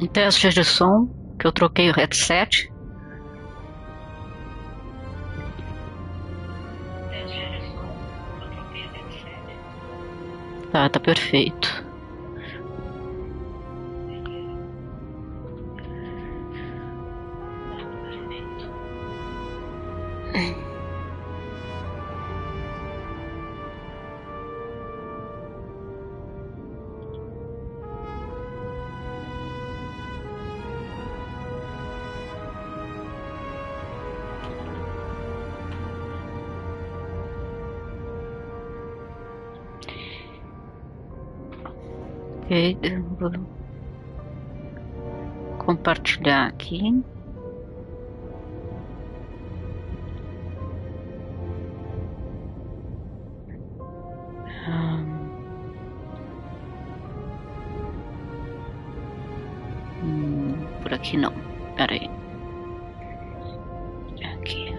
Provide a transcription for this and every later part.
Um teste de som, que eu troquei o headset. Tá perfeito. Ok, vou compartilhar aqui. Por aqui não. Pera aí. Aqui.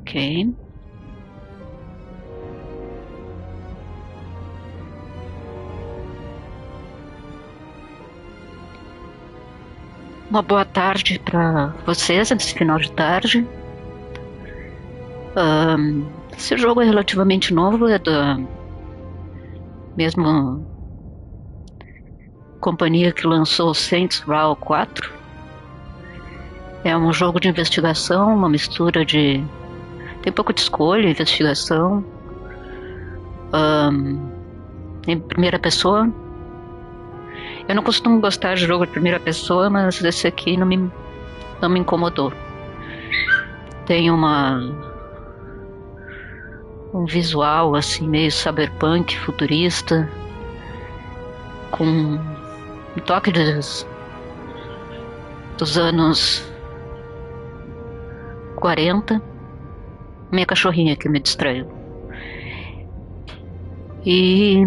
Ok. Uma boa tarde para vocês, nesse final de tarde. Esse jogo é relativamente novo, é da mesma companhia que lançou Saints Row 4. É um jogo de investigação, uma mistura de... Tem pouco de escolha, investigação. Em primeira pessoa. Eu não costumo gostar de jogo de primeira pessoa, mas esse aqui não me incomodou. Tem um visual assim meio cyberpunk, futurista, com um toque dos anos 40. Minha cachorrinha que me distraiu. E,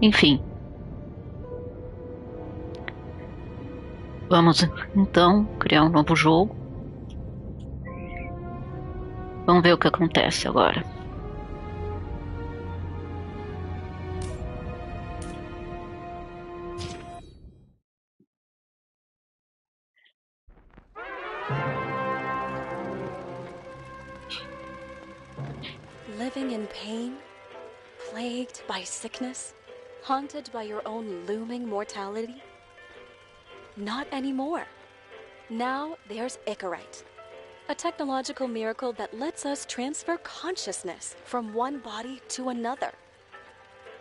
enfim. Vamos então criar um novo jogo. Vamos ver o que acontece agora. Living in pain, plagued by sickness, haunted by your own looming mortality? Not anymore. Now there's Icarite, a technological miracle that lets us transfer consciousness from one body to another.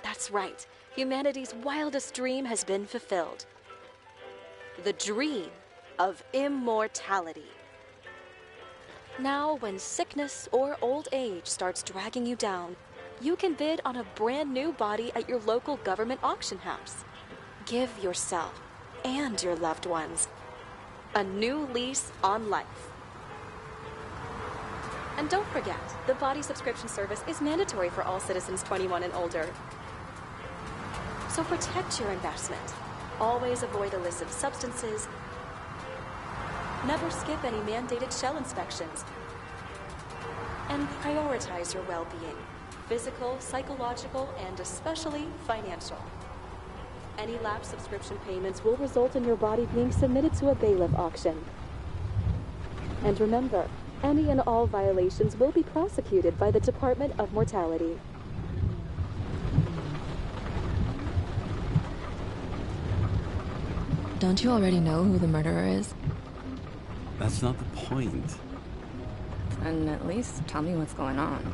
That's right, humanity's wildest dream has been fulfilled. The dream of immortality. Now, when sickness or old age starts dragging you down, you can bid on a brand new body at your local government auction house. Give yourself and your loved ones a new lease on life. And don't forget, the body subscription service is mandatory for all citizens 21 and older. So protect your investment. Always avoid illicit substances. Never skip any mandated shell inspections. And prioritize your well-being, physical, psychological, and especially financial. Any lapsed subscription payments will result in your body being submitted to a bailiff auction. And remember, any and all violations will be prosecuted by the Department of Mortality. Don't you already know who the murderer is? That's not the point. And at least tell me what's going on.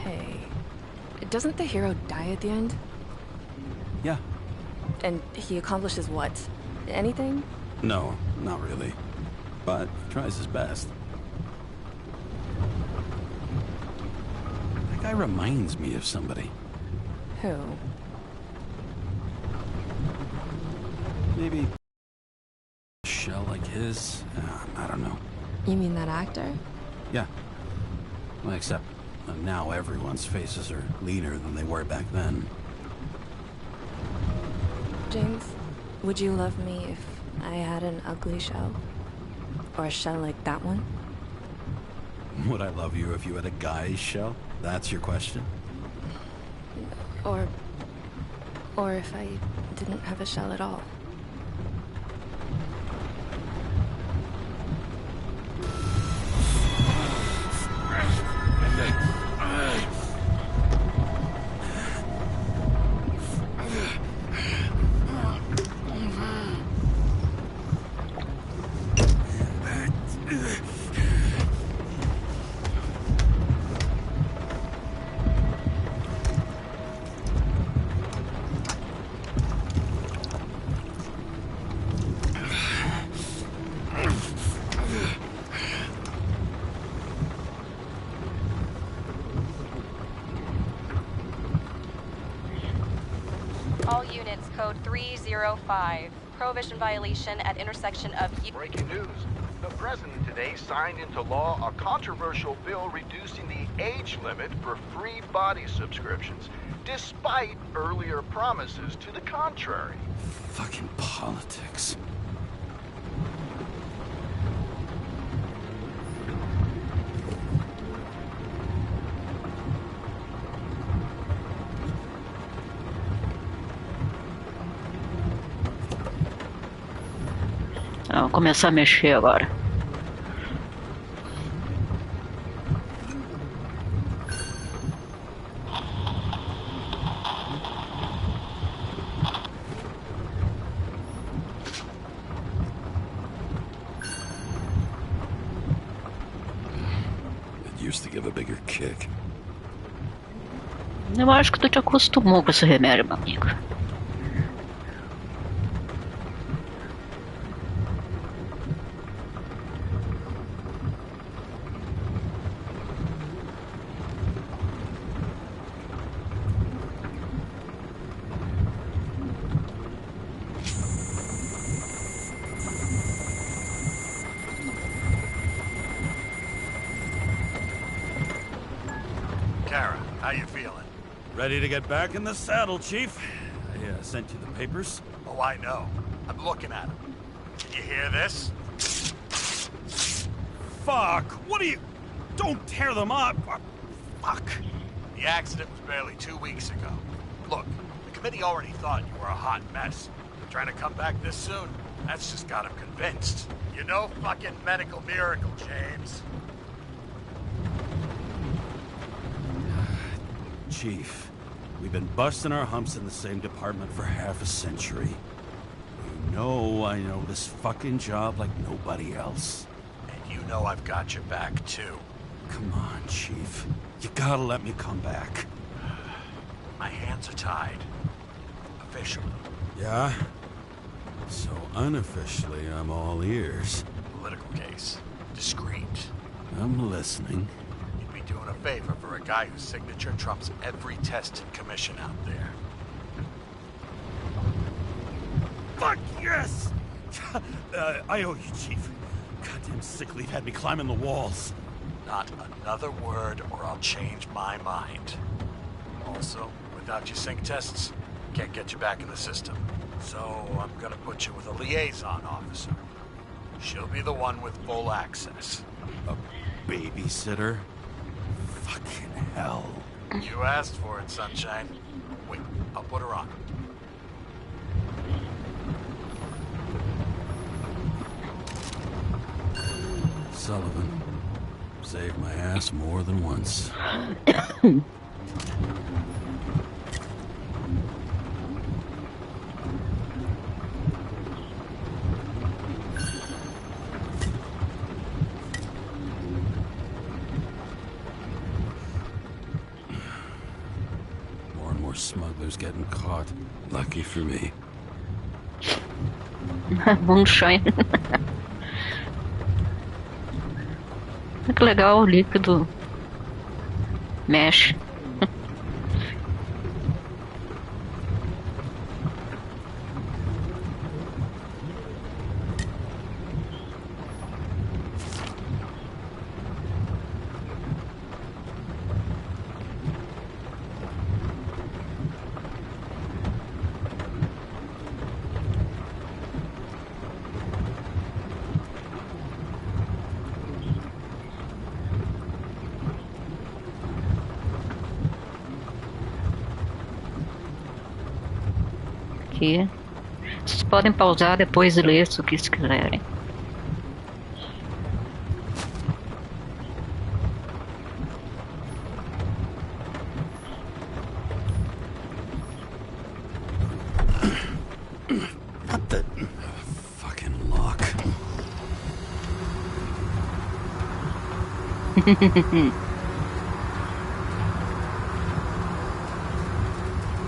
Hey, doesn't the hero die at the end? Yeah. And he accomplishes what? Anything? No, not really. But he tries his best. That guy reminds me of somebody. Who? Maybe a shell like his? I don't know. You mean that actor? Yeah. Well, except now everyone's faces are leaner than they were back then. James, would you love me if I had an ugly shell? Or a shell like that one? Would I love you if you had a guy's shell? That's your question? Or if I didn't have a shell at all. All units, code 305. Prohibition violation at intersection of... Breaking news. The president today signed into law a controversial bill reducing the age limit for free body subscriptions, despite earlier promises to the contrary. Fucking politics. Vou começar a mexer agora. It used to give a bigger kick. Eu acho que tu te acostumou com esse remédio, meu amigo. Kara, how you feeling? Ready to get back in the saddle, Chief. I sent you the papers. Oh, I know. I'm looking at them. Can you hear this? Fuck! What are you... Don't tear them up! Fuck! The accident was barely 2 weeks ago. Look, the committee already thought you were a hot mess. Trying to come back this soon? That's just got them convinced. You're no fucking medical miracle, James. Chief, we've been busting our humps in the same department for half a century. You know I know this fucking job like nobody else. And you know I've got your back, too. Come on, Chief. You gotta let me come back. My hands are tied. Officially. Yeah? So unofficially, I'm all ears. Political case. Discreet. I'm listening. You'd be doing a favor for a guy whose signature trumps every tested commission out there. Fuck yes! I owe you, Chief. Goddamn sick leave had me climbing the walls. Not another word or I'll change my mind. Also, without your sync tests, can't get you back in the system. So I'm gonna put you with a liaison officer. She'll be the one with full access. A babysitter? Fucking hell. You asked for it, Sunshine. Wait, I'll put her on. Sullivan. Saved my ass more than once. More and more smugglers getting caught. Lucky for me. Moonshine. Que legal o líquido mexe. aqui. Vocês podem pausar depois e ler se quiserem. What the fucking lock?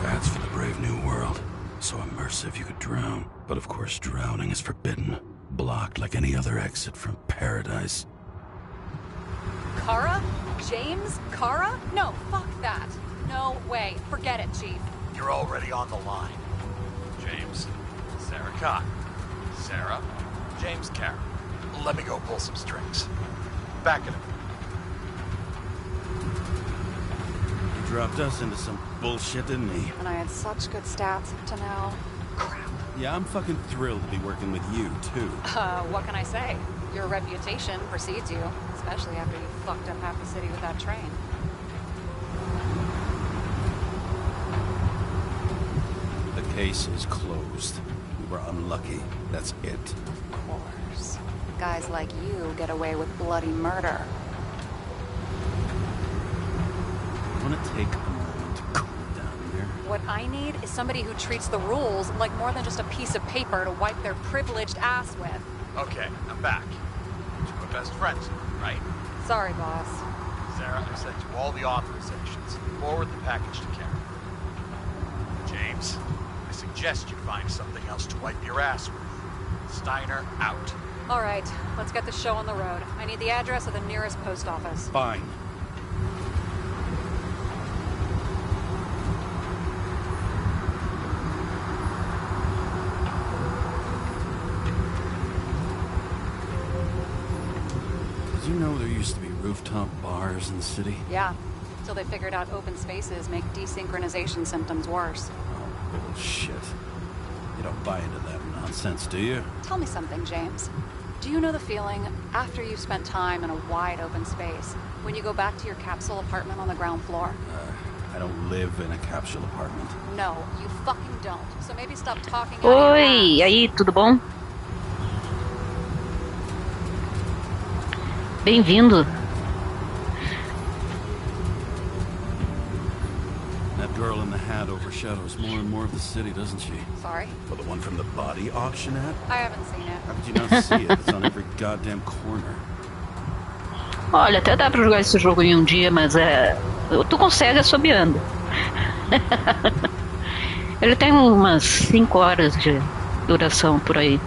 That's for the brave new world. So immersive you could drown. But of course drowning is forbidden. Blocked like any other exit from paradise. Kara? James? Kara? No, fuck that. No way. Forget it, Chief. You're already on the line. James, Sarah Cott. Sarah, James Kara. Let me go pull some strings. Back in a minute. He dropped us into some bullshit, didn't he? And I had such good stats up to now. Crap. Yeah, I'm fucking thrilled to be working with you, too. What can I say? Your reputation precedes you, especially after you fucked up half the city with that train. The case is closed. We were unlucky. That's it. Of course. Guys like you get away with bloody murder. Want to take a moment to cool down here? What I need is somebody who treats the rules like more than just a piece of paper to wipe their privileged ass with. Okay, I'm back. To my best friends, right? Sorry, boss. Sarah, I sent you all the authorizations. Forward the package to Karen. James, I suggest you find something else to wipe your ass with. Steiner out. All right, let's get the show on the road. I need the address of the nearest post office. Fine. Did you know there used to be rooftop bars in the city? Yeah, until they figured out open spaces make desynchronization symptoms worse. Oh, bullshit. You don't buy into that nonsense, do you? Tell me something, James. Do you know the feeling after you've spent time in a wide open space, when you go back to your capsule apartment on the ground floor? I don't live in a capsule apartment. No, you fucking don't. So maybe stop talking out of your Oi, ass. aí, tudo bom? Bem-vindo. That girl in the hat overshadows more and more of the city, doesn't she? Sorry, Well, the one from the body auction ad? I haven't seen it. How could you not see it? It's on every goddamn corner. Olha, até dá pra jogar esse jogo em um dia, mas tu consegue assobiando. Ele tem umas 5 horas de duração por aí.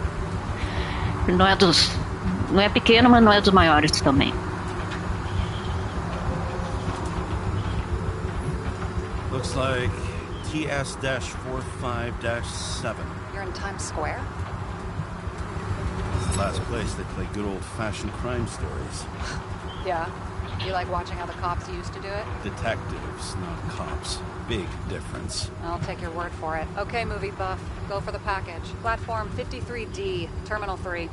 Ele não é pequeno, mas não é dos maiores também. Looks like TS-45-7. You're in Times Square? It's the last place they play good old-fashioned crime stories. Yeah. You like watching how the cops used to do it? Detectives, not cops. Big difference. I'll take your word for it. Okay, movie buff. Go for the package. Platform 53D, Terminal 3.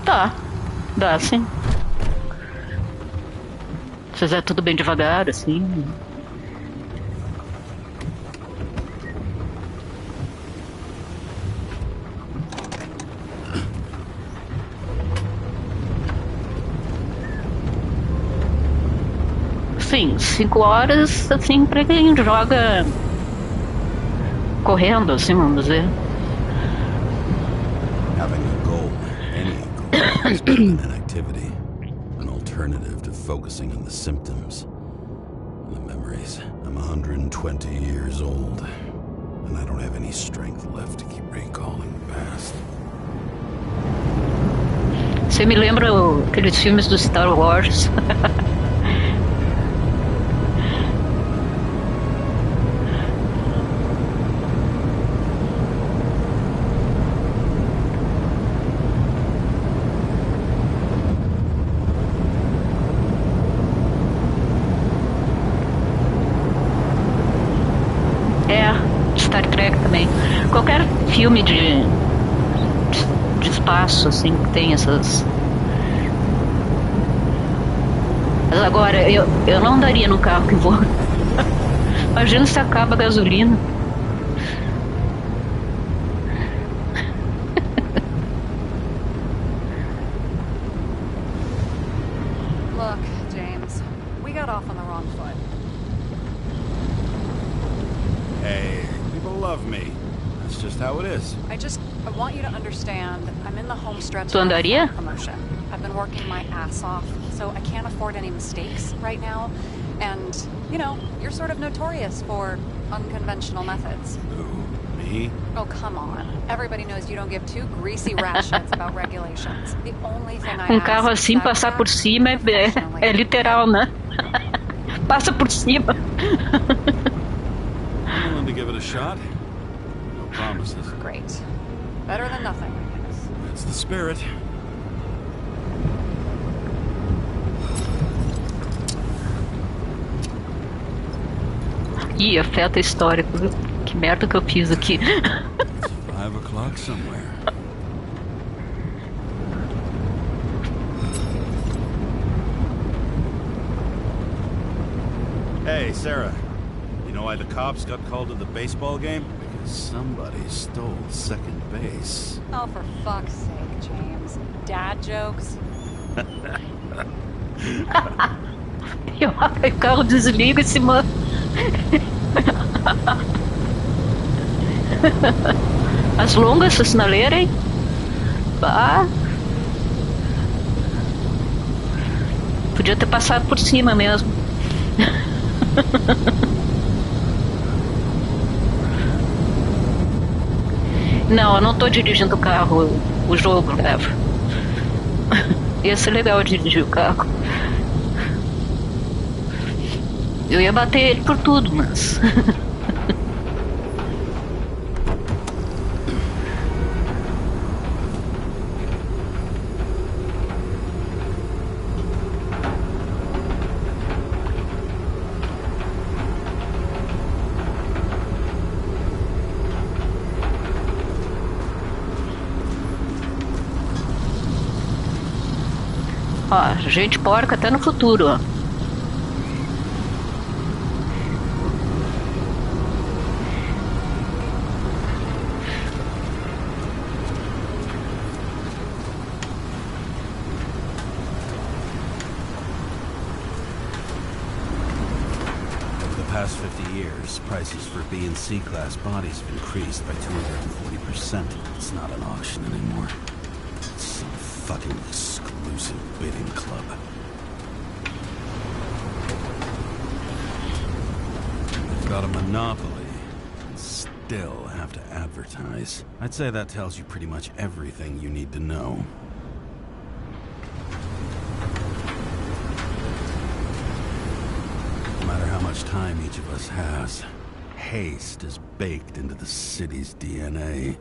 Tá, dá sim. Se fizer tudo bem devagar, assim. Sim, 5 horas, assim, pra quem joga correndo, assim, vamos dizer. Having a goal, any goal, is better than inactivity. An alternative to focusing on the symptoms. The memories. I'm 120 years old, and I don't have any strength left to keep recalling the past. Você me lembra aqueles filmes do Star Wars? Star Trek também. Qualquer filme de espaço, assim, que tem essas... Mas agora, eu não andaria no carro que voa. Imagina se acaba a gasolina. is. I want you to understand, I'm in the home stretch Tu of andaria? my promotion. I've been working my ass off, so I can't afford any mistakes right now. And, you know, you're sort of notorious for unconventional methods. Who? Me? Oh, come on. Everybody knows you don't give two greasy rat shits about regulations. The only thing I Carro ask is assim that passar you por act cima é professionally. literal, né? Passa por cima. I'm willing to give it a shot. No promises. Great. Better than nothing, I guess. That's the spirit. Ih, afeta histórico. Que merda que eu fiz aqui. It's 5 o'clock somewhere. Hey, Sarah. You know why the cops got called to the baseball game? Because somebody stole second base. Oh, for fuck's sake, James. Dad jokes? E o carro desliga e se manda. As longas, essa sinaleira, hein? Bah. Podia ter passado por cima mesmo. Não, eu não tô dirigindo o carro. O jogo leva. Ia ser legal dirigir o carro. Eu ia bater ele por tudo, mas... Ó, gente porca até no futuro, ó. Over the past 50 years, prices for B and C class bodies have increased by 240%. It's not an auction anymore. It's some fucking exclusive bidding club. They've got a monopoly and still have to advertise. I'd say that tells you pretty much everything you need to know. No matter how much time each of us has, haste is baked into the city's DNA.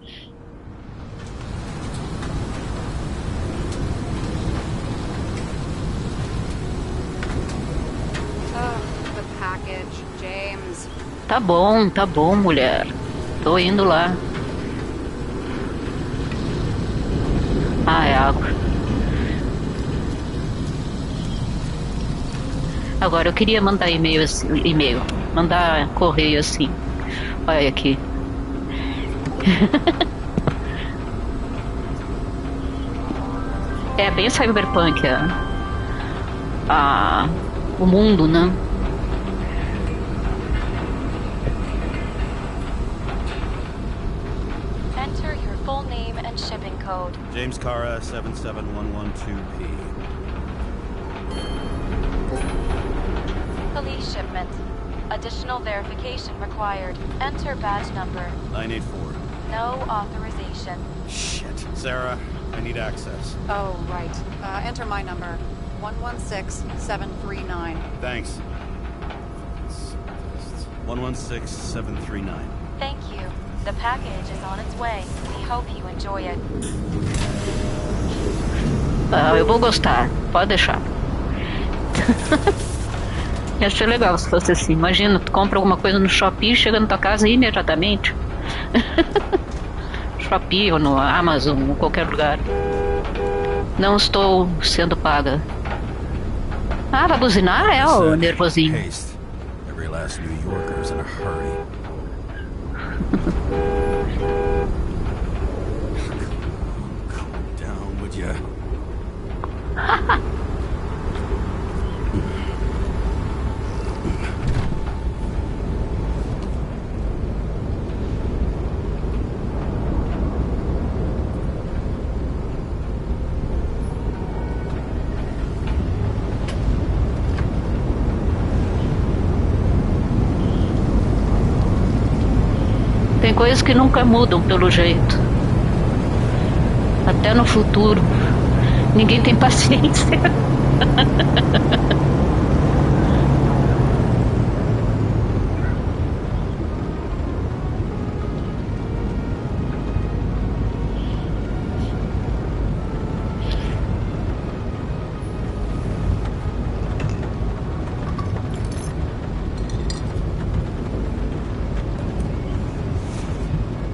The package, James. Tá bom, mulher. Tô indo lá. Ah, é água. Agora, eu queria mandar e-mail assim, mandar correio assim. Olha aqui. É bem cyberpunk, o mundo, né? Enter your full name and shipping code. James Cara, 77112P. Police shipment. Additional verification required. Enter badge number. 984. No authorization. Shit. Sarah, I need access. Oh, right. Enter my number. 116739. Thanks. 116739. Thank you. The package is on its way. We hope you enjoy it. Ah, eu vou gostar. Pode deixar. Ia ser legal se fosse assim. Imagina, tu compra alguma coisa no Shopee e chega na tua casa imediatamente. Shopee ou no Amazon, ou qualquer lugar. Não estou sendo paga. Ah, vai buzinar? É o nervosinho. Haste. Every last New Yorker's in a hurry. Calm down, would ya? coisas que nunca mudam, pelo jeito. Até no futuro. Ninguém tem paciência.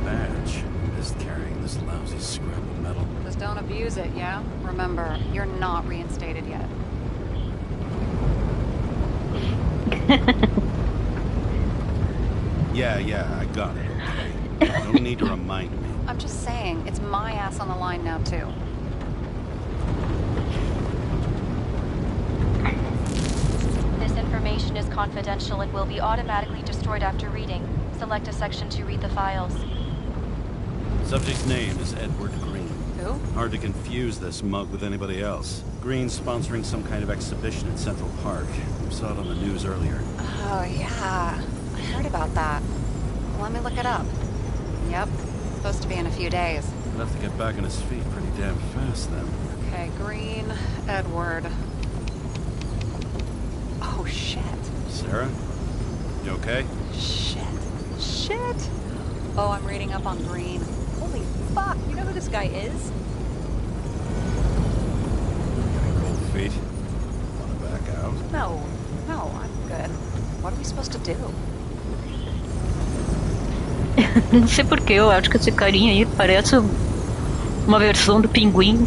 Badge. Just carrying this lousy scrap of metal. Just don't abuse it, yeah? Remember, you're not reinstated yet. Yeah, I got it, okay? No need to remind me. I'm just saying, it's my ass on the line now, too. This information is confidential and will be automatically destroyed after reading. Select a section to read the files. Subject's name is Edward Green. Who? Hard to confuse this mug with anybody else. Green's sponsoring some kind of exhibition in Central Park. Saw it on the news earlier. Oh, yeah. I heard about that. Let me look it up. Yep. Supposed to be in a few days. He'll have to get back on his feet pretty damn fast then. Okay, Green, Edward. Oh, shit. Sarah? You okay? Shit. Oh, I'm reading up on Green. Holy fuck, you know who this guy is? Getting cold feet. Wanna back out? No, I'm good. What are we supposed to do? Não sei porquê, eu acho que esse carinha aí parece uma versão do Pinguim.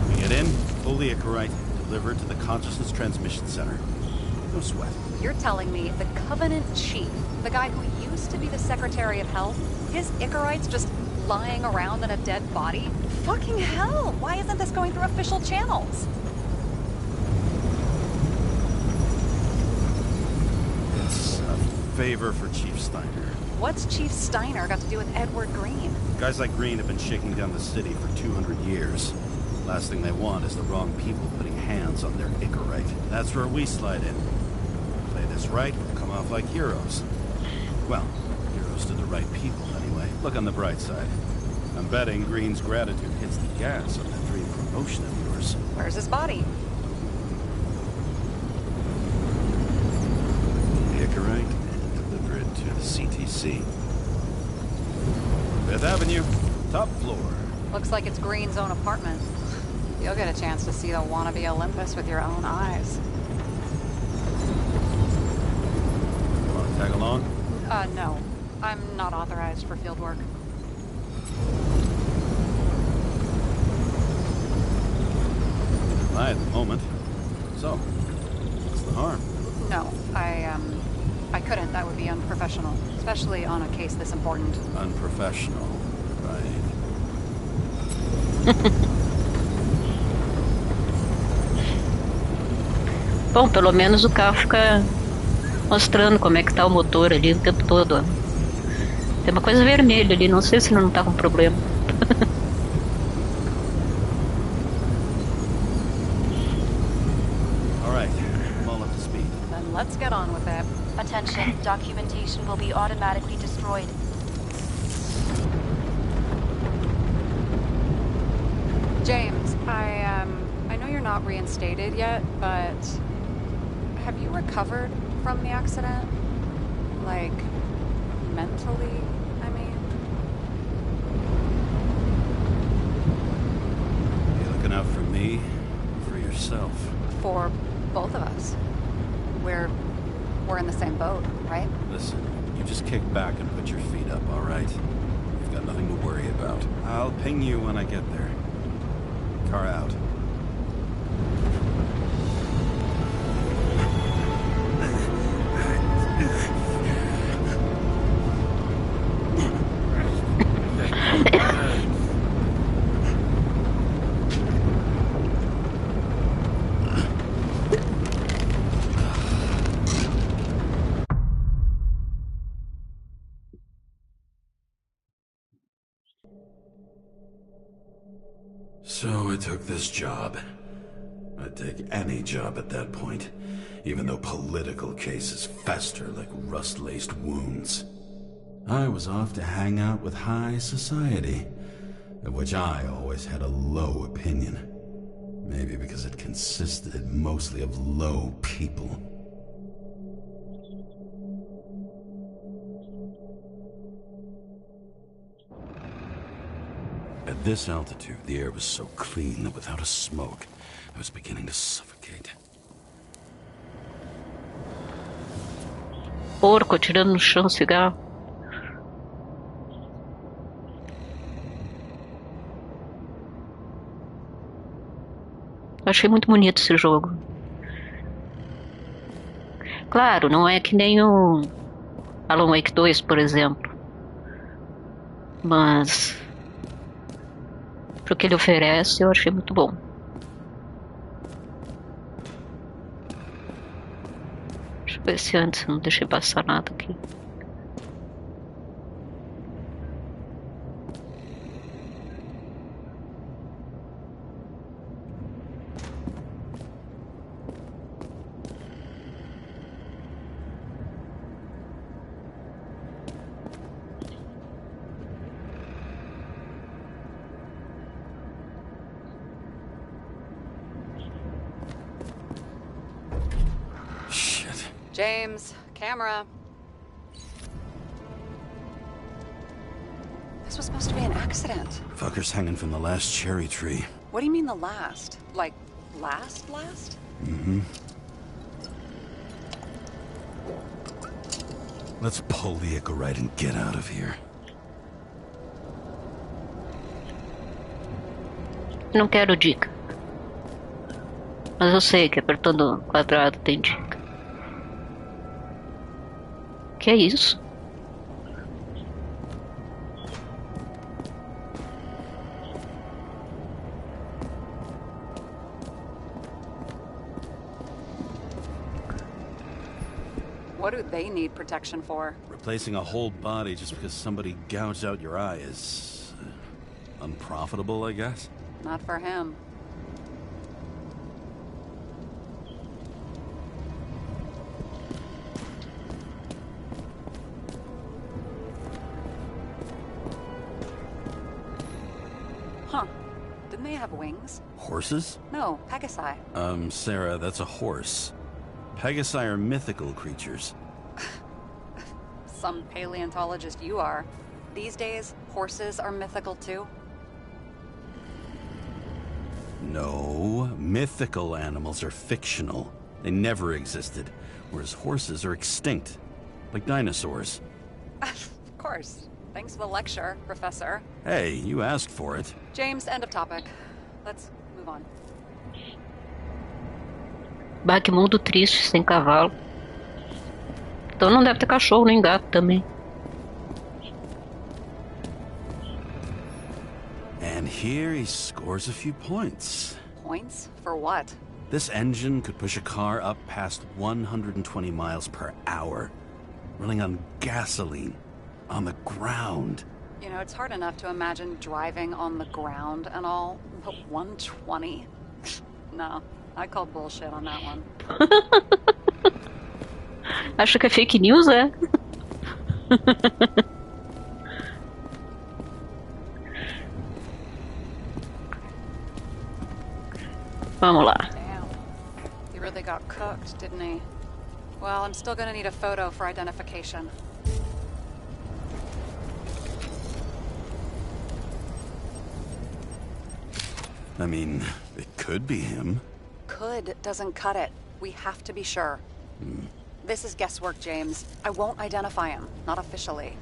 We get in, fully Icarite, delivered to the Consciousness Transmission Center. No sweat. You're telling me the Covenant Chief, the guy who used to be the Secretary of Health, his Icarites just lying around in a dead body? Fucking hell! Why isn't this going through official channels? It's a favor for Chief Steiner. What's Chief Steiner got to do with Edward Green? Guys like Green have been shaking down the city for 200 years. Last thing they want is the wrong people putting hands on their Icarite. That's where we slide in. Play this right, we'll come off like heroes. Well, heroes to the right people, anyway. Look on the bright side. I'm betting Green's gratitude hits the gas on that dream promotion of yours. Where's his body? The Icarite and deliver it to the CTC. 5th Avenue, top floor. Looks like it's Green's own apartment. You'll get a chance to see the wannabe Olympus with your own eyes. Want to tag along? No. I'm not authorized for field work. At the moment. So, what's the harm? No, I couldn't. That would be unprofessional, especially on a case this important. Unprofessional, right? Bom, pelo menos o carro fica mostrando como é que tá o motor ali o tempo todo. Ó. Tem uma coisa vermelha ali, não sei se não tá com problema. All right, I'm all up to speed. Then let's get on with it. Attention, documentation will be automatically destroyed. James, I know you're not reinstated yet, but have you recovered from the accident? Like, mentally, I mean? You looking out for me, or for yourself? For both of us. We're in the same boat, right? Listen, you just kick back and put your feet up, all right? You've got nothing to worry about. I'll ping you when I get there. Car out. So I took this job. I'd take any job at that point, even though political cases fester like rust-laced wounds. I was off to hang out with high society, of which I always had a low opinion. Maybe because it consisted mostly of low people. At this altitude, the air was so clean that without a smoke, I was beginning to suffocate. Porco atirando no chão cigarro. Achei muito bonito esse jogo. Claro, não é que nem o Alan Wake 2, por exemplo. Mas pro que ele oferece, eu achei muito bom. Deixa eu ver se antes não deixei passar nada aqui. James, camera. This was supposed to be an accident. Fuckers hanging from the last cherry tree. What do you mean the last? Like, last? Mm-hmm. Let's pull the Icarite and get out of here. Não quero dica. Mas eu sei que apertando quadrado tem dica. Que é isso? What do they need protection for? Replacing a whole body just because somebody gouged out your eye is unprofitable, I guess? Not for him. Huh. Didn't they have wings? Horses? No, Pegasi. Sarah, that's a horse. Pegasi are mythical creatures. Some paleontologist you are. These days, horses are mythical too. No, mythical animals are fictional. They never existed, whereas horses are extinct, like dinosaurs. Of course. Thanks for the lecture, Professor. Hey, you asked for it. James, end of topic. Let's move on. Bah, que mundo triste, sem cavalo. Então não deve ter cachorro nem gato também. And here he scores a few points. Points? For what? This engine could push a car up past 120 miles per hour, running on gasoline, on the ground. You know, it's hard enough to imagine driving on the ground and all, but 120? No, I call bullshit on that one. Acho que é fake news, é? Vamos lá. Damn. He really got cooked, didn't he? Well, I'm still gonna need a photo for identification. I mean, it could be him. Could doesn't cut it. We have to be sure. This is guesswork, James. I won't identify him. Not officially.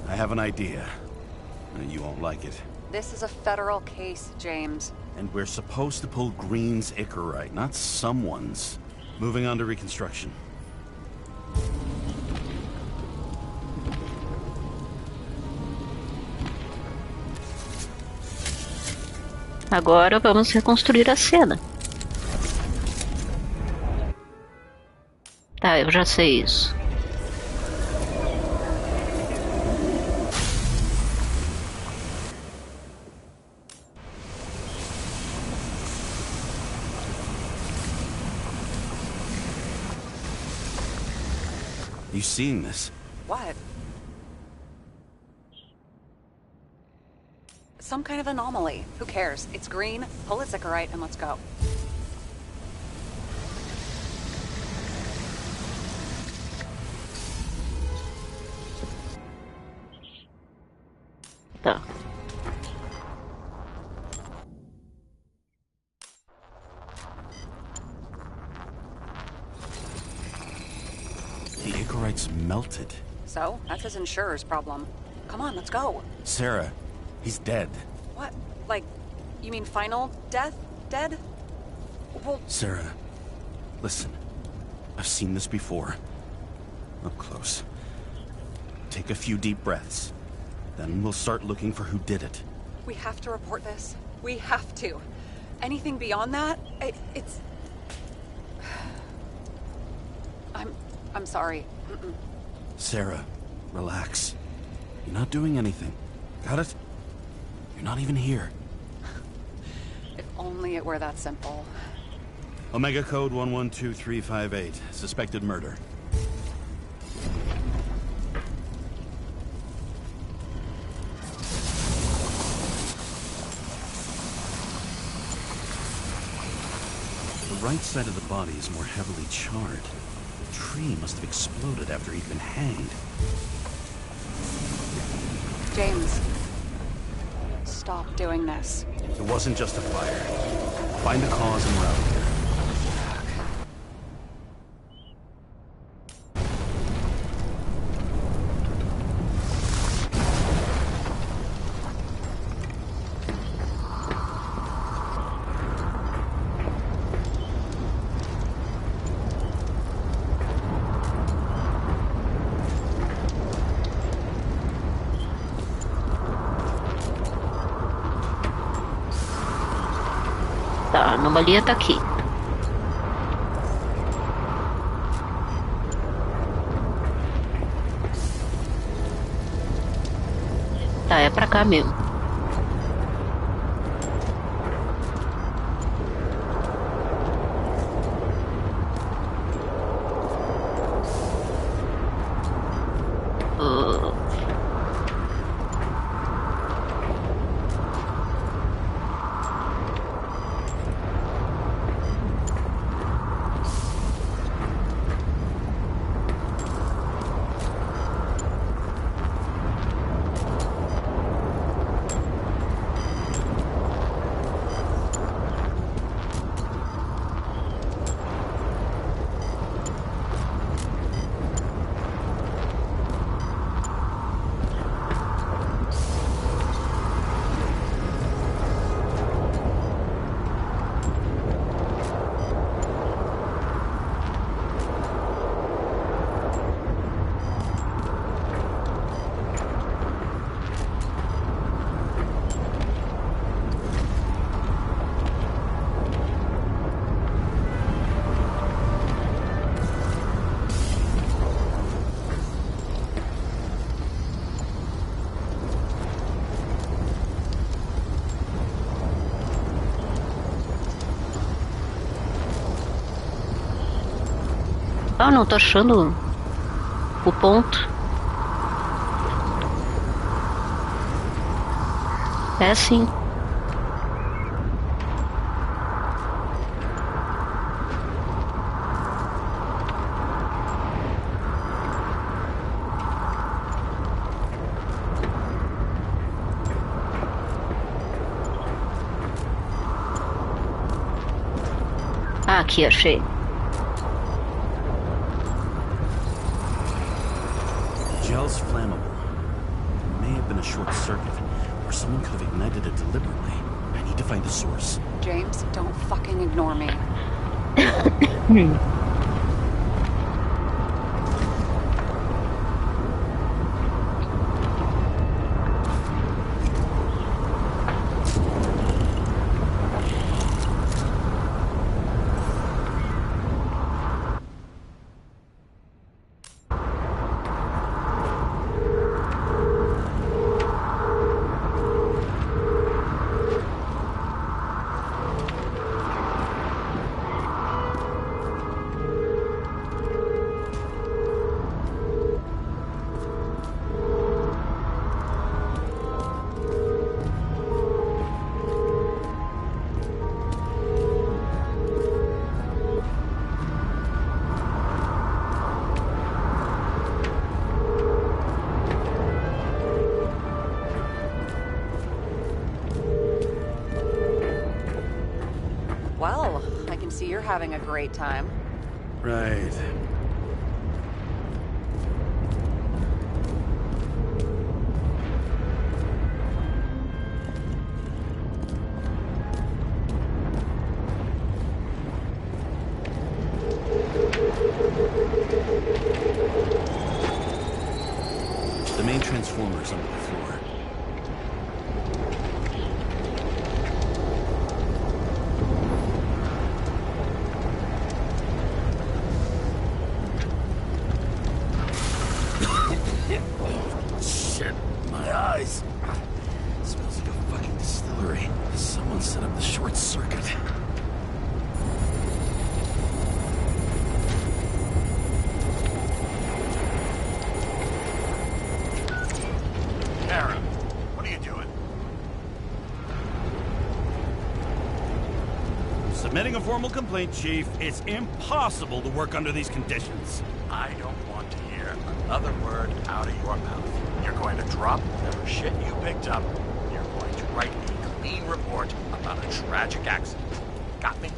I have an idea. You won't like it. This is a federal case, James. And we're supposed to pull Green's Icarite, not someone's. Moving on to reconstruction. Agora vamos reconstruir a cena. Tá, eu já sei isso. Are you seeing this? What? Some kind of anomaly. Who cares? It's green, pull a Sychorite, and let's go. Tá. The Ichorites melted. So, that's his insurer's problem. Come on, let's go. Sarah, he's dead. What? Like, you mean final death? Dead? Well, Sarah, listen. I've seen this before. Up close. Take a few deep breaths. Then we'll start looking for who did it. we have to report this. We have to. Anything beyond that, it's... I'm sorry. Mm-mm. Sarah, relax. You're not doing anything. Got it? You're not even here. If only it were that simple. Omega Code 112358. Suspected murder. The right side of the body is more heavily charred. The tree must have exploded after he'd been hanged. James, stop doing this. It wasn't just a fire. Find the cause and route here. Tá, a anomalia tá aqui. Tá, é pra cá mesmo. Ah, não tô achando o ponto. É sim. Ah, aqui, achei. Gel's flammable. It may have been a short circuit, or someone could have ignited it deliberately. I need to find the source. James, don't fucking ignore me. having a great time. Right. The main transformer's under the floor. Shit, my eyes. Smells like a fucking distillery. Someone set up the short circuit. Kara, what are you doing? Submitting a formal complaint, Chief. It's impossible to work under these conditions. I don't want to hear another word out of your mouth. You're going to drop whatever shit you picked up. You're going to write a clean report about a tragic accident. Got me?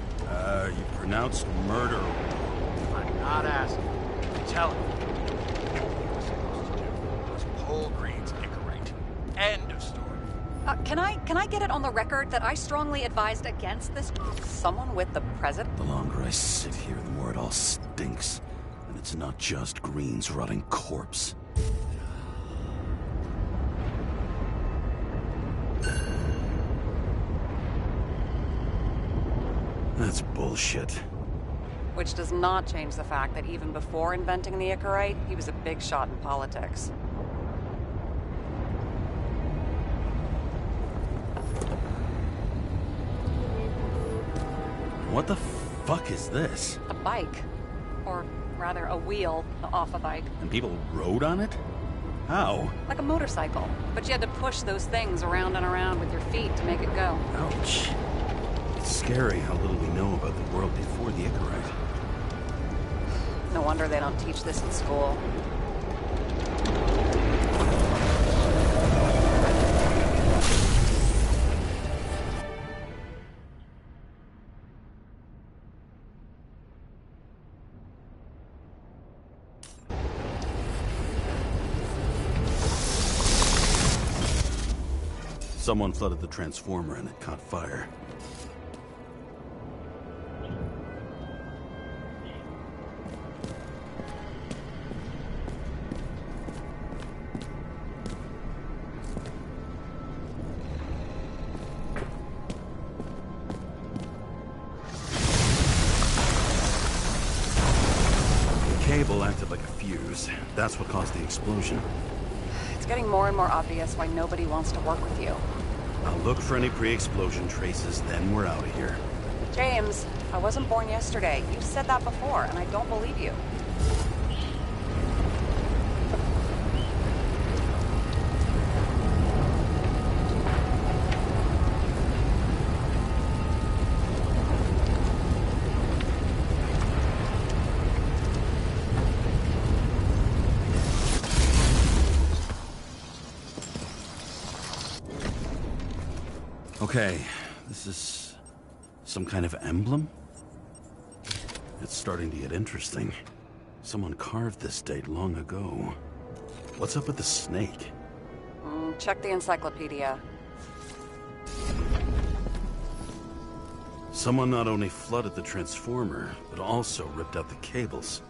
You pronounced murder. I'm not asking. I'm telling you. What you're supposed to do was pull Green's Icarite. End of story. Can I get it on the record that I strongly advised against this? Someone with the president? The longer I sit here, the more it all stinks. And it's not just Green's rotting corpse. That's bullshit. Which does not change the fact that even before inventing the Icarite, he was a big shot in politics. What the fuck is this? A bike. Or rather, a wheel off a bike. And people rode on it? How? Like a motorcycle. But you had to push those things around and around with your feet to make it go. Ouch. It's scary how little we know about the world before the Icarite. No wonder they don't teach this in school. Someone flooded the transformer and it caught fire. The cable acted like a fuse. That's what caused the explosion. It's getting more and more obvious why nobody wants to work with you. I'll look for any pre-explosion traces, then we're out of here. James, I wasn't born yesterday. You said that before, and I don't believe you. Okay, this is some kind of emblem? It's starting to get interesting. Someone carved this date long ago. What's up with the snake? Check the encyclopedia. Someone not only flooded the transformer, but also ripped out the cables.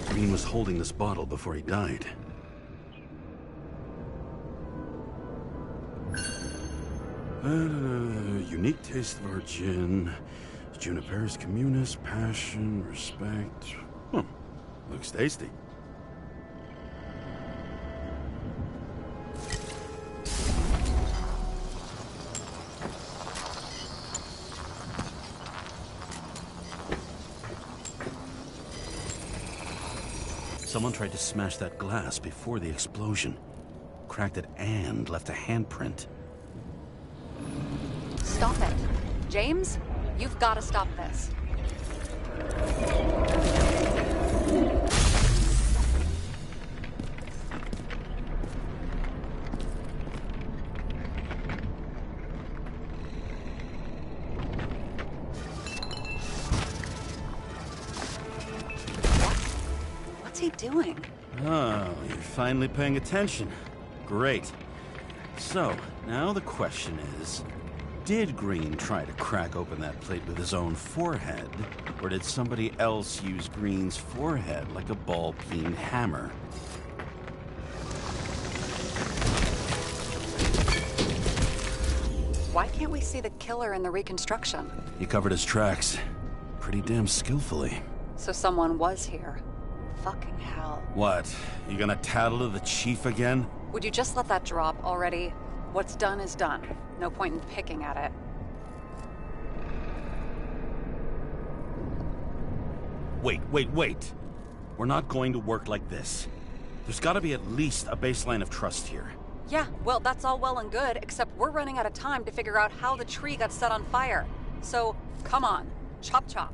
Green was holding this bottle before he died. Unique taste of our gin. Juniper's Communis, passion, respect. Looks tasty. Someone tried to smash that glass before the explosion. Cracked it and left a handprint. stop it. James, you've got to stop this. What's he doing? Oh, you're finally paying attention. Great. So, now the question is, did Green try to crack open that plate with his own forehead, or did somebody else use Green's forehead like a ball-peen hammer? Why can't we see the killer in the reconstruction? He covered his tracks pretty damn skillfully. So someone was here. Fucking hell. What? You gonna tattle to the chief again? Would you just let that drop already? What's done is done. No point in picking at it. Wait. We're not going to work like this. There's gotta be at least a baseline of trust here. Yeah, well, that's all well and good, except we're running out of time to figure out how the tree got set on fire. So, come on. Chop chop.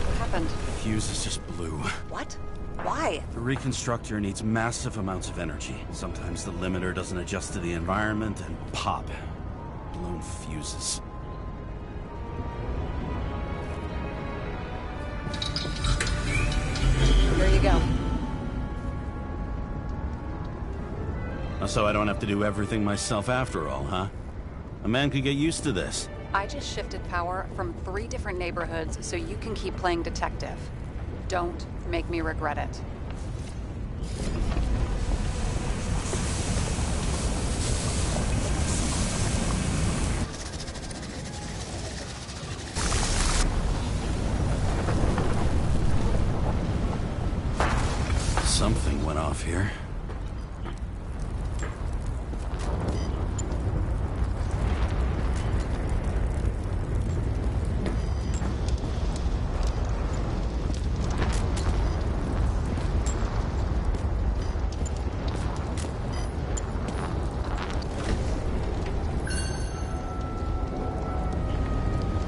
What happened? Fuses just blew. What? Why? The reconstructor needs massive amounts of energy. Sometimes the limiter doesn't adjust to the environment and pop. Blown fuses. Here you go. So I don't have to do everything myself after all, huh? A man could get used to this. I just shifted power from 3 different neighborhoods so you can keep playing detective. Don't make me regret it. Something went off here.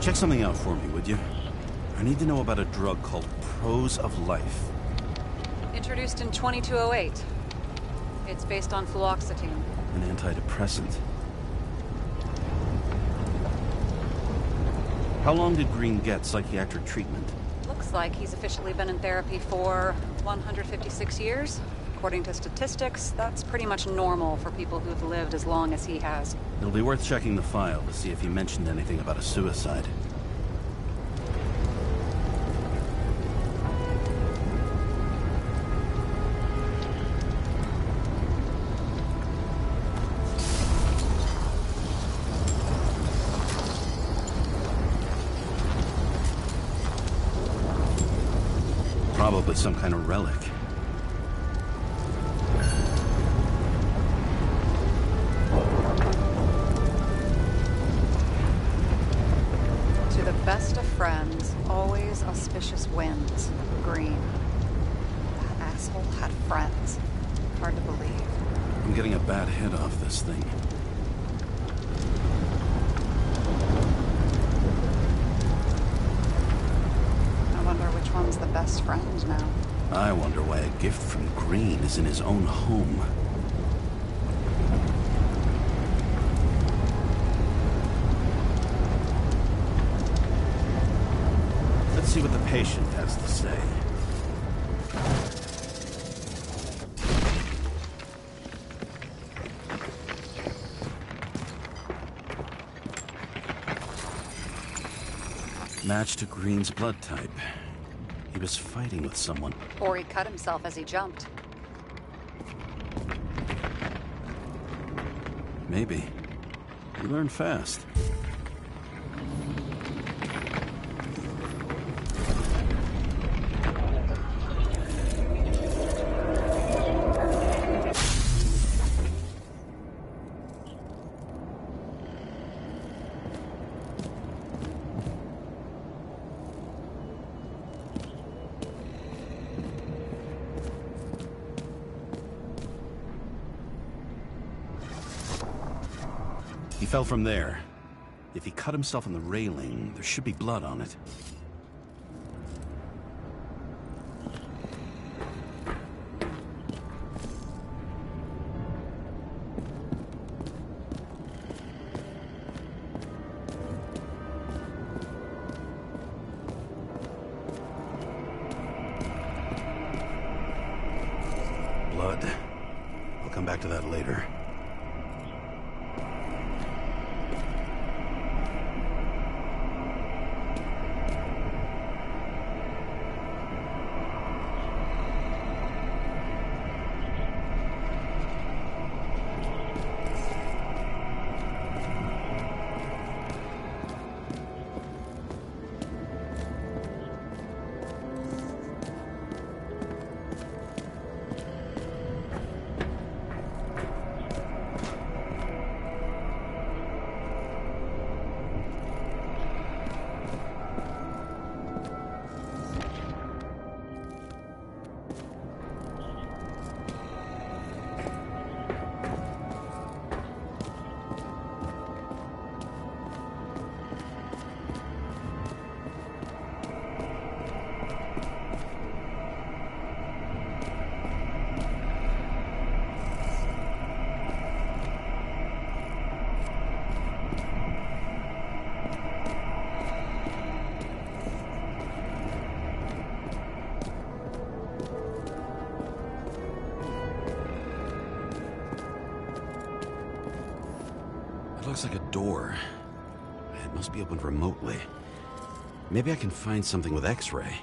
Check something out for me, would you? I need to know about a drug called Prose of Life. Introduced in 2208. It's based on fluoxetine. An antidepressant. How long did Green get psychiatric treatment? Looks like he's officially been in therapy for 156 years. According to statistics, that's pretty much normal for people who've lived as long as he has. It'll be worth checking the file to see if he mentioned anything about a suicide. Probably some kind of relic. To the best of friends, always auspicious winds. Green. That asshole had friends. Hard to believe. I'm getting a bad hit off this thing. I wonder which one's the best friend now. I wonder why a gift from Green is in his own home. Let's see what the patient has to say. Match to Green's blood type. He was fighting with someone. Or he cut himself as he jumped. Maybe. You learn fast. He fell from there. If he cut himself on the railing, there should be blood on it. Blood. I'll come back to that later. It looks like a door. It must be opened remotely. Maybe I can find something with X-ray.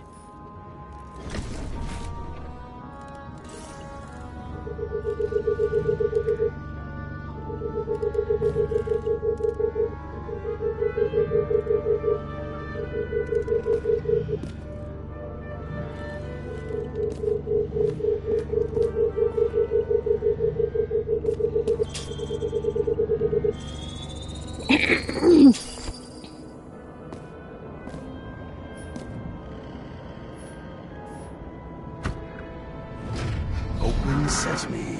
Open sesame.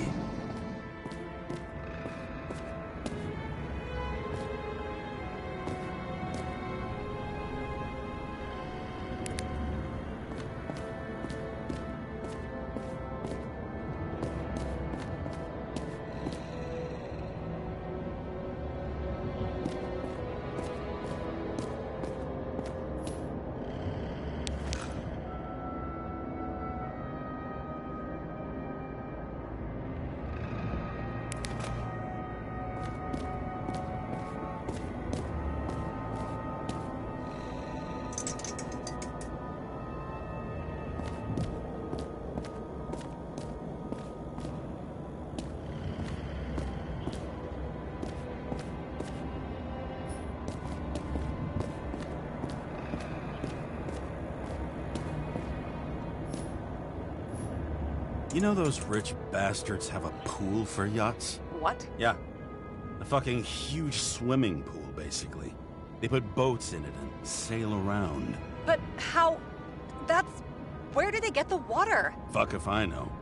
You know those rich bastards have a pool for yachts? What? Yeah. A fucking huge swimming pool, basically. They put boats in it and sail around. But how... Where do they get the water? Fuck if I know.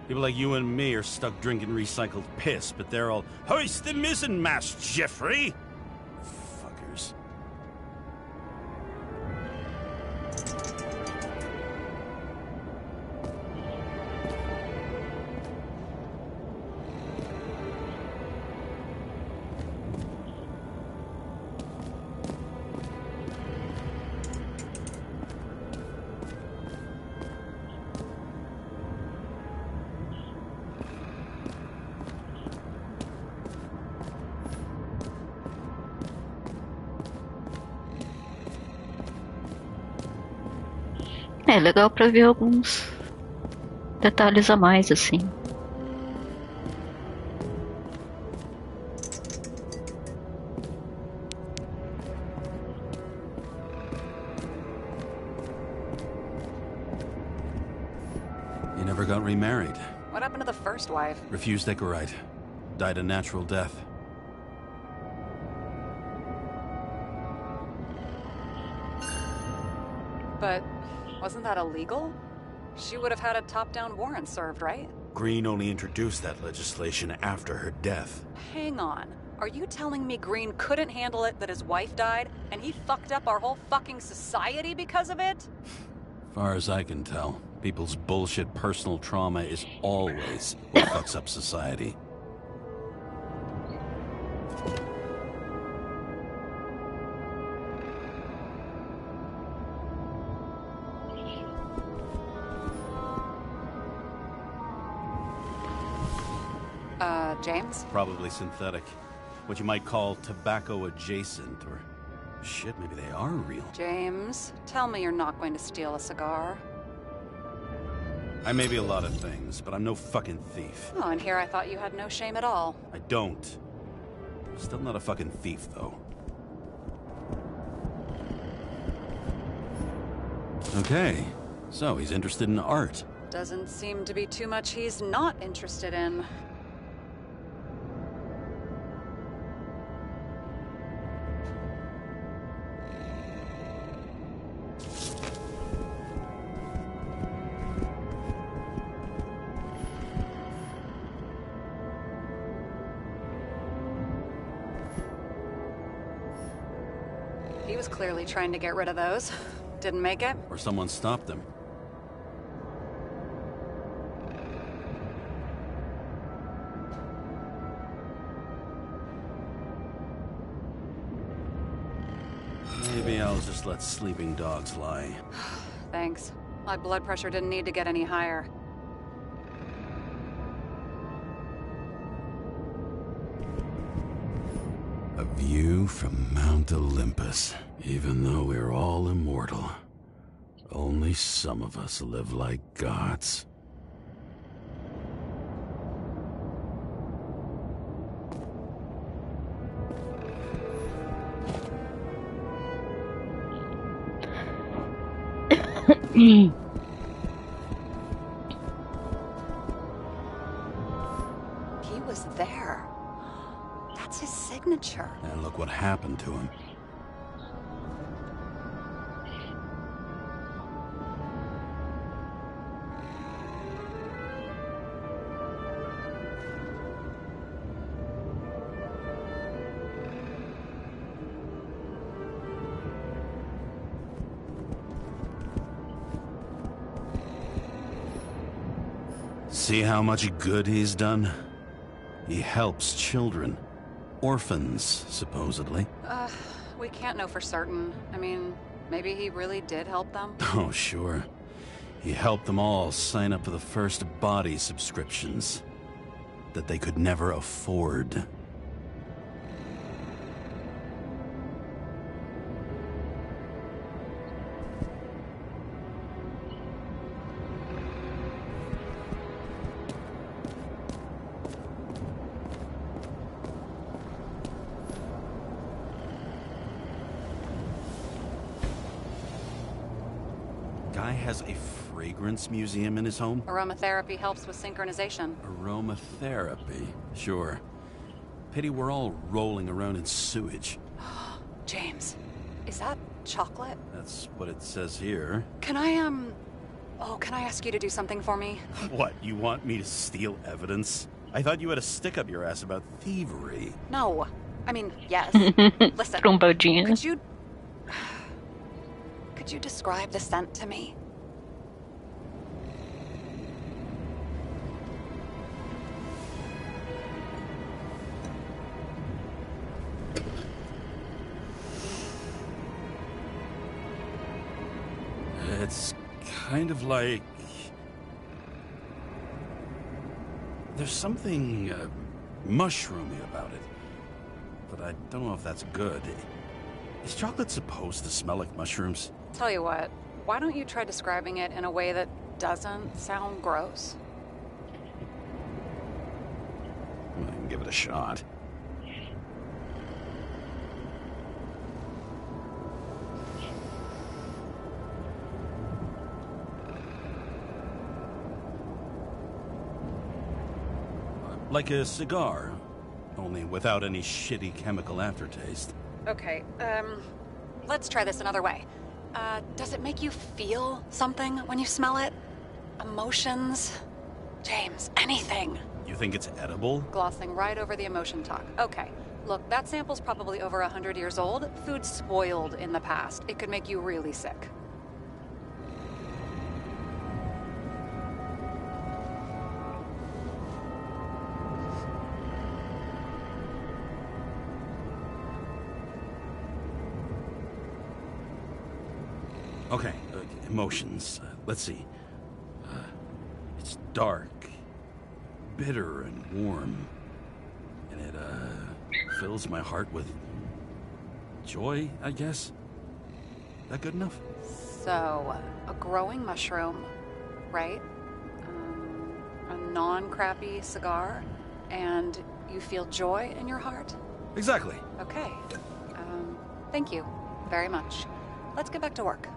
People like you and me are stuck drinking recycled piss, but they're all, "Hoist the mizzenmast, Jeffrey!" Fuckers. É legal pra ver alguns detalhes a mais, assim. You never got remarried. What happened to the first wife? Refused Ecorite. Died a natural death. But wasn't that illegal? She would have had a top-down warrant served, right? Green only introduced that legislation after her death. Hang on. Are you telling me Green couldn't handle it that his wife died, and he fucked up our whole fucking society because of it? Far as I can tell, people's bullshit personal trauma is always what fucks up society. James? Probably synthetic. What you might call tobacco adjacent, or shit, maybe they are real. James, tell me you're not going to steal a cigar. I may be a lot of things, but I'm no fucking thief. Oh, and here I thought you had no shame at all. I don't. Still not a fucking thief, though. Okay, so he's interested in art. Doesn't seem to be too much he's not interested in. He was clearly trying to get rid of those. Didn't make it. Or someone stopped him. Maybe I'll just let sleeping dogs lie. Thanks. My blood pressure didn't need to get any higher. A view from Mount Olympus. Even though we're all immortal, only some of us live like gods. He was there. That's his signature. And look what happened to him. See how much good he's done? He helps children. Orphans, supposedly. We can't know for certain. I mean, maybe he really did help them. Oh, sure. He helped them all sign up for the first body subscriptions that they could never afford. Guy has a fragrance museum in his home? Aromatherapy helps with synchronization. Aromatherapy, sure. Pity we're all rolling around in sewage. James, is that chocolate? That's what it says here. Can I, can I ask you to do something for me? What, you want me to steal evidence? I thought you had a stick up your ass about thievery. No. I mean, yes. Listen, Trombadinha. could you describe the scent to me? It's kind of like... There's something mushroomy about it. But I don't know if that's good. Is chocolate supposed to smell like mushrooms? Tell you what, why don't you try describing it in a way that doesn't sound gross? Well, I can give it a shot. Like a cigar, only without any shitty chemical aftertaste. Okay, let's try this another way. Does it make you feel something when you smell it? Emotions? James, anything. You think it's edible? Glossing right over the emotion talk. Okay, Look, that sample's probably over 100 years old. Food spoiled in the past. It could make you really sick. Okay, emotions. Let's see. It's dark, bitter and warm, and it fills my heart with joy, I guess. That good enough? So, a growing mushroom, right? A non-crappy cigar, and you feel joy in your heart? Exactly. Okay. Thank you very much. Let's get back to work.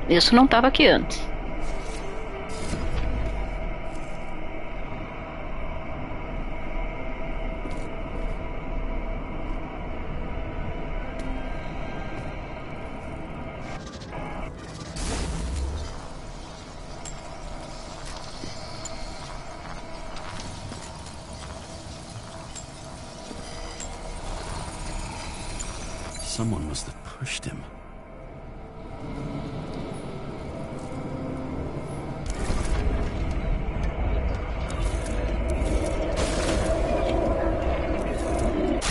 Isso não estava aqui antes. Someone must have pushed him.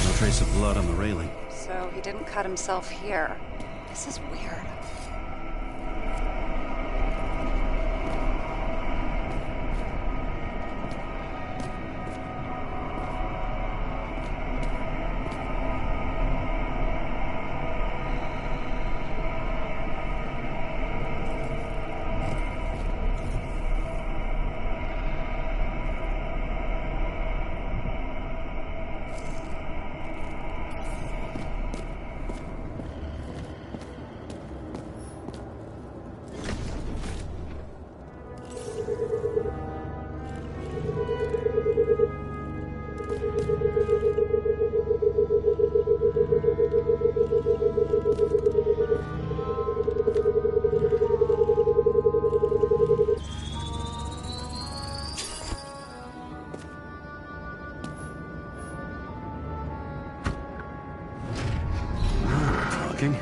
No trace of blood on the railing. So he didn't cut himself here. This is weird. Talking.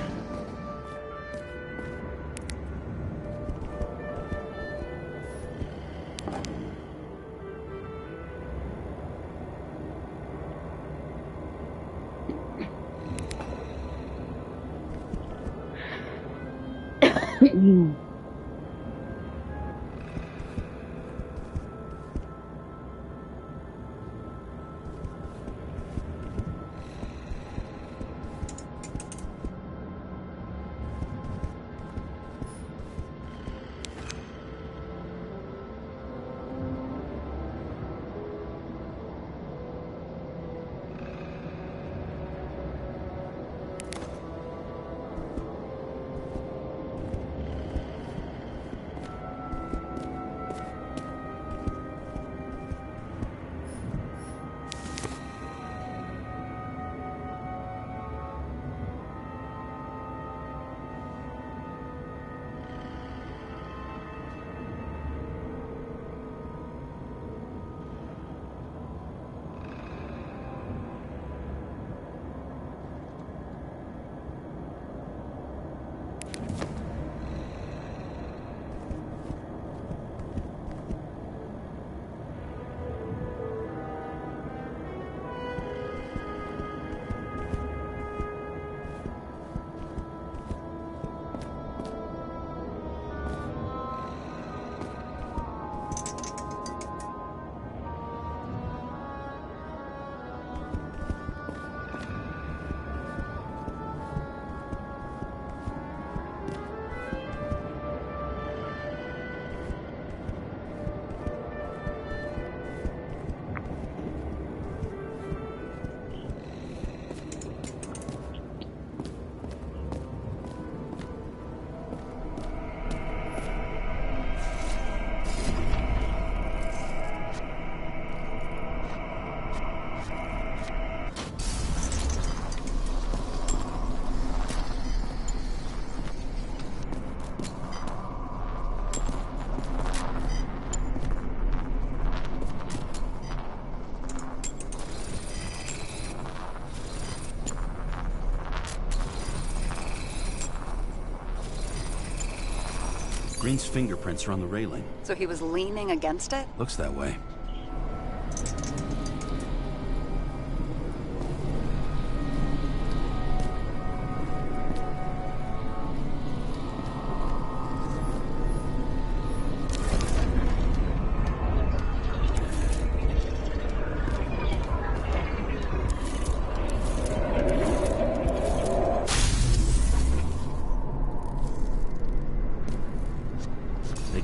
Green's fingerprints are on the railing. So he was leaning against it? Looks that way.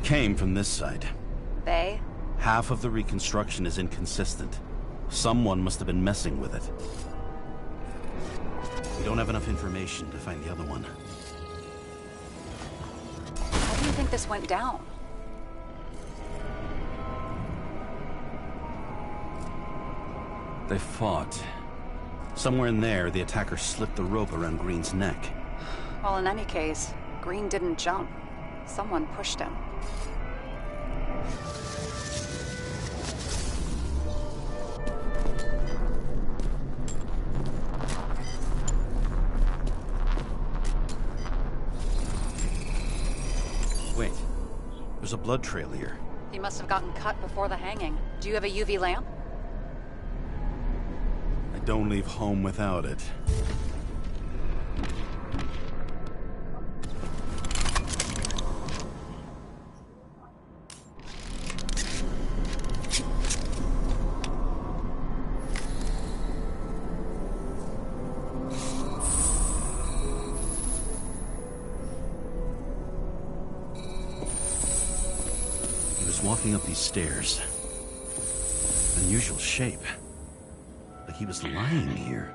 Came from this side. They? Half of the reconstruction is inconsistent. Someone must have been messing with it. We don't have enough information to find the other one. How do you think this went down? They fought. Somewhere in there, the attacker slipped the rope around Green's neck. Well, in any case, Green didn't jump. Someone pushed him. Wait, there's a blood trail here. He must have gotten cut before the hanging. Do you have a UV lamp? I don't leave home without it. Walking up these stairs. Unusual shape. Like he was lying here.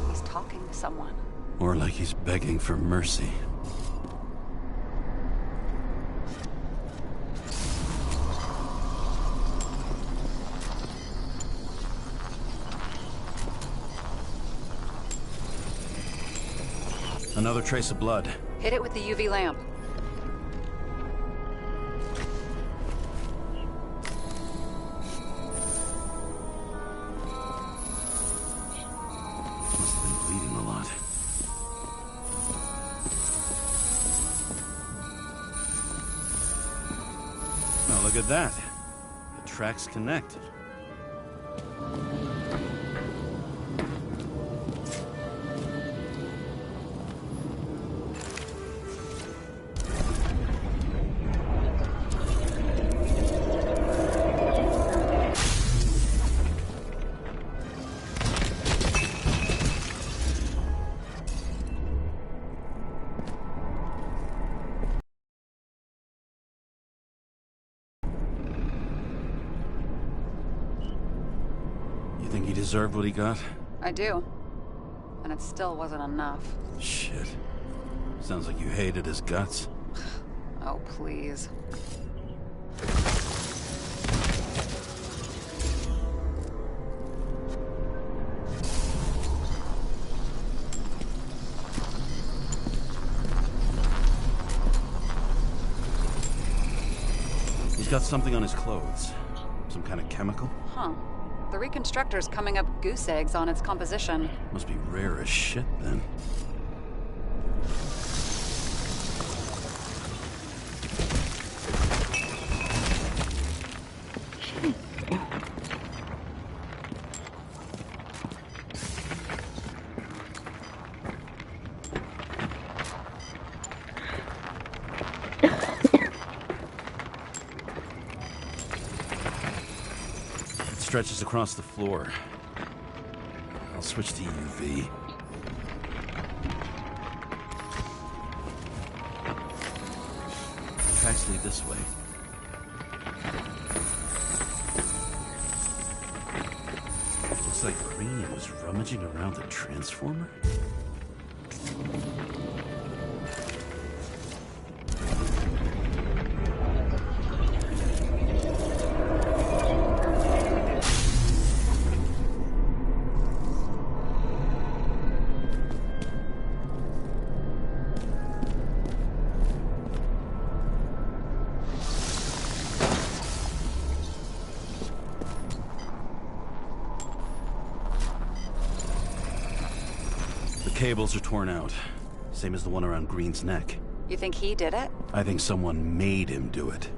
He's talking to someone. Or like he's begging for mercy. Another trace of blood. Hit it with the UV lamp. Must have been bleeding a lot. Oh, look at that. The tracks connect. Think he deserved what he got? I do. And it still wasn't enough. Shit. Sounds like you hated his guts. Oh, please. He's got something on his clothes. Some kind of chemical? Huh. The Reconstructor's coming up goose eggs on its composition. Must be rare as shit, then. Stretches across the floor. I'll switch to UV. Tracks lead this way. Looks like Green was rummaging around the transformer. cables are torn out. Same as the one around Green's neck. You think he did it? I think someone made him do it.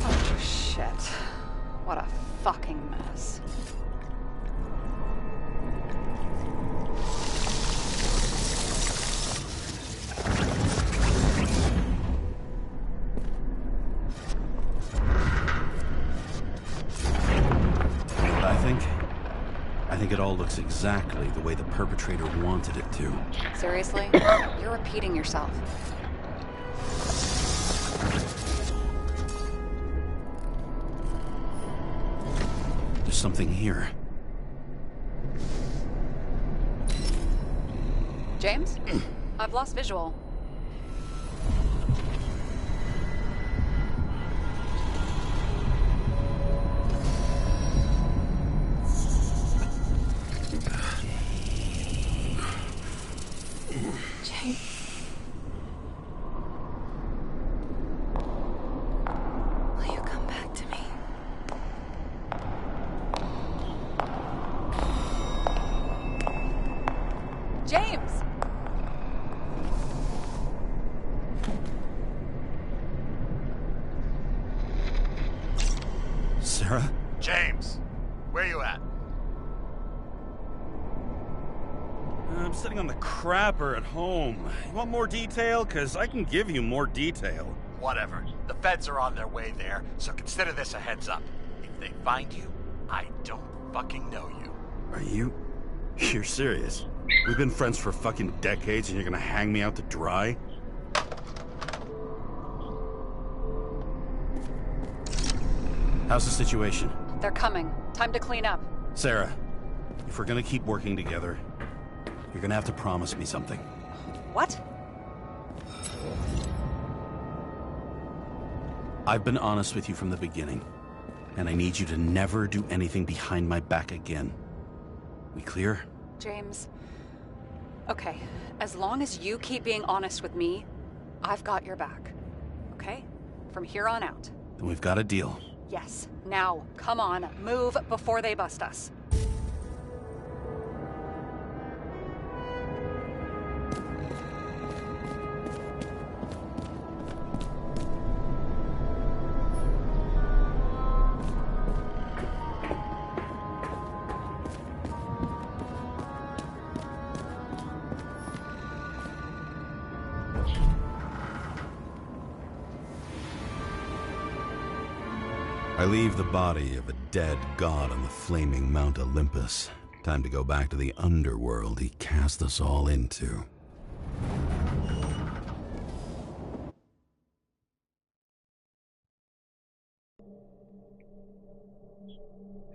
Oh, shit. What a fucking mess. I think it all looks exactly the way the perpetrator wanted it to. Seriously? You're repeating yourself. There's something here. James? I've lost visual. Will you come back to me? James! Sarah? James, where you at? I'm sitting on the crapper at home. You want more detail? Because I can give you more detail. Whatever. The feds are on their way there, so consider this a heads up. If they find you, I don't fucking know you. Are you? You're serious? We've been friends for fucking decades and you're gonna hang me out to dry? How's the situation? They're coming. Time to clean up. Sarah, if we're gonna keep working together, you're gonna have to promise me something. What? I've been honest with you from the beginning, and I need you to never do anything behind my back again. We clear? James. Okay, as long as you keep being honest with me, I've got your back. Okay? From here on out. Then we've got a deal. Yes. Now, come on, move before they bust us. I leave the body of a dead god on the flaming Mount Olympus. Time to go back to the underworld he cast us all into.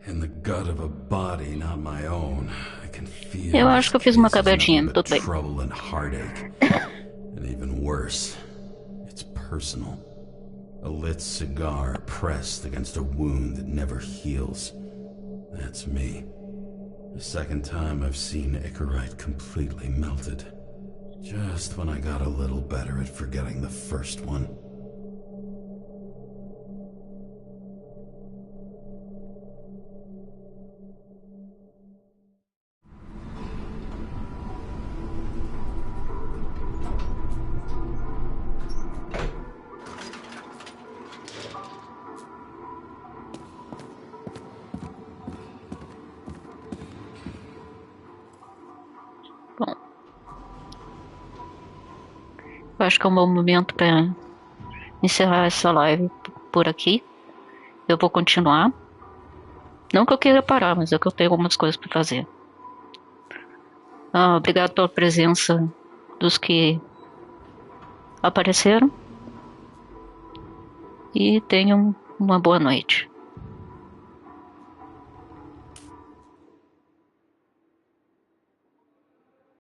In the gut of a body not my own, I can feel. Eu acho que eu fiz uma cagadinha, tudo bem. Trouble and heartache. And even worse, it's personal. A lit cigar pressed against a wound that never heals. That's me. The second time I've seen Icarite completely melted. Just when I got a little better at forgetting the first one. Bom, eu acho que é um bom momento para encerrar essa live por aqui. Eu vou continuar. Não que eu queira parar, mas é que eu tenho algumas coisas para fazer. Obrigado pela presença dos que apareceram. E tenham uma boa noite.